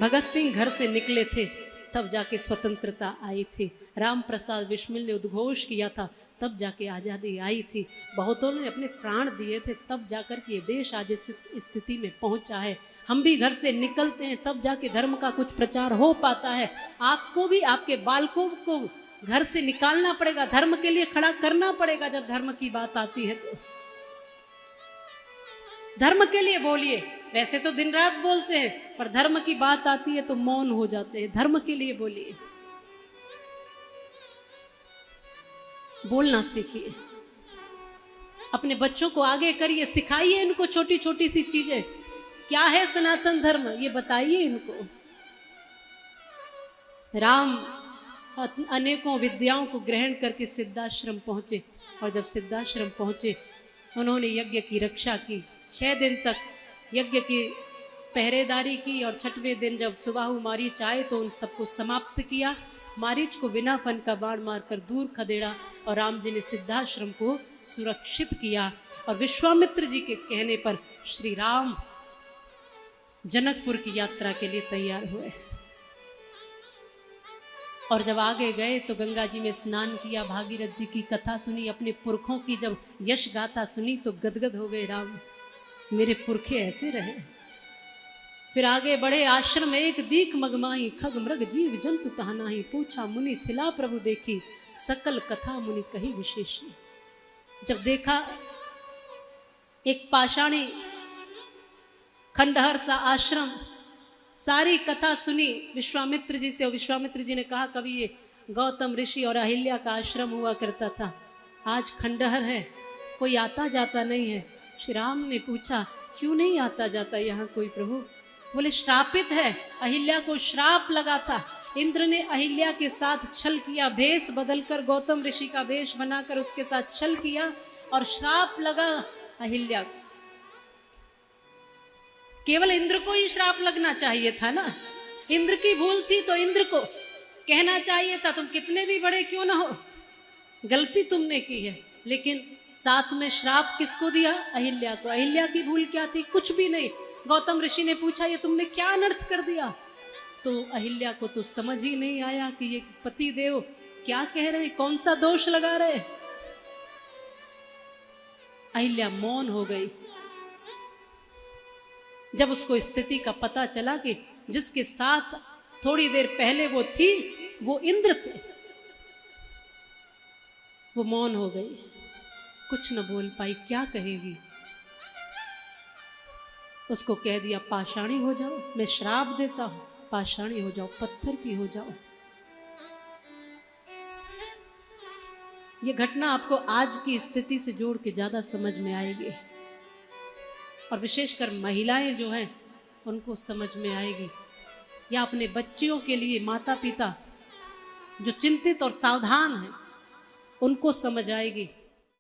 भगत सिंह घर से निकले थे तब जाके स्वतंत्रता आई थी। राम प्रसाद बिस्मिल ने उद्घोष किया था तब जाके आज़ादी आई थी। बहुतों ने अपने प्राण दिए थे तब जाकर के ये देश आज इस स्थिति में पहुंचा है। हम भी घर से निकलते हैं तब जाके धर्म का कुछ प्रचार हो पाता है। आपको भी आपके बालकों को घर से निकालना पड़ेगा, धर्म के लिए खड़ा करना पड़ेगा। जब धर्म की बात आती है तो धर्म के लिए बोलिए। वैसे तो दिन रात बोलते हैं पर धर्म की बात आती है तो मौन हो जाते हैं। धर्म के लिए बोलिए, बोलना सीखिए, अपने बच्चों को आगे करिए, सिखाइए इनको छोटी छोटी सी चीजें। क्या है सनातन धर्म ये बताइए इनको। राम अनेकों विद्याओं को ग्रहण करके सिद्धाश्रम पहुंचे और जब सिद्धाश्रम पहुंचे उन्होंने यज्ञ की रक्षा की। 6 दिन तक यज्ञ की पहरेदारी की और 6वें दिन जब सुबाहु मारीच आए तो उन सबको समाप्त किया। मारीच को बिना फन का बाण मारकर दूर खदेड़ा और राम जी ने सिद्धाश्रम को सुरक्षित किया। और विश्वामित्र जी के कहने पर श्री राम जनकपुर की यात्रा के लिए तैयार हुए। और जब आगे गए तो गंगा जी में स्नान किया, भागीरथ जी की कथा सुनी, अपने पुरखों की जब यश गाथा सुनी तो गदगद हो गए। राम मेरे पुरखे ऐसे रहे। फिर आगे बढ़े, आश्रम में एक दीख मगमाही, खग मृग जीव जंतु तहनाही, पूछा मुनि शिला प्रभु देखी, सकल कथा मुनि कही विशेषी। जब देखा एक पाषाणी खंडहर सा आश्रम, सारी कथा सुनी विश्वामित्र जी से और विश्वामित्र जी ने कहा कभी ये गौतम ऋषि और अहिल्या का आश्रम हुआ करता था, आज खंडहर है, कोई आता जाता नहीं है। श्री राम ने पूछा क्यों नहीं आता जाता यहाँ कोई प्रभु? बोले श्रापित है, अहिल्या को श्राप लगा था। इंद्र ने अहिल्या के साथ छल किया, भेष बदलकर गौतम ऋषि का भेष बनाकर उसके साथ छल किया और श्राप लगा अहिल्या। केवल इंद्र को ही श्राप लगना चाहिए था ना, इंद्र की भूल थी तो इंद्र को कहना चाहिए था तुम कितने भी बड़े क्यों ना हो, गलती तुमने की है। लेकिन साथ में श्राप किसको दिया? अहिल्या को। अहिल्या की भूल क्या थी? कुछ भी नहीं। गौतम ऋषि ने पूछा ये तुमने क्या अनर्थ कर दिया? तो अहिल्या को तो समझ ही नहीं आया कि ये पति देव क्या कह रहे, कौन सा दोष लगा रहे। अहिल्या मौन हो गई। जब उसको स्थिति का पता चला कि जिसके साथ थोड़ी देर पहले वो थी वो इंद्र थे, वो मौन हो गई, कुछ न बोल पाई, क्या कहेगी। उसको कह दिया पाषाणी हो जाओ, मैं श्राप देता हूं, पाषाणी हो जाओ, पत्थर की हो जाओ। ये घटना आपको आज की स्थिति से जोड़ के ज्यादा समझ में आएगी और विशेषकर महिलाएं जो हैं उनको समझ में आएगी, या अपने बच्चियों के लिए माता पिता जो चिंतित और सावधान हैं उनको समझ आएगी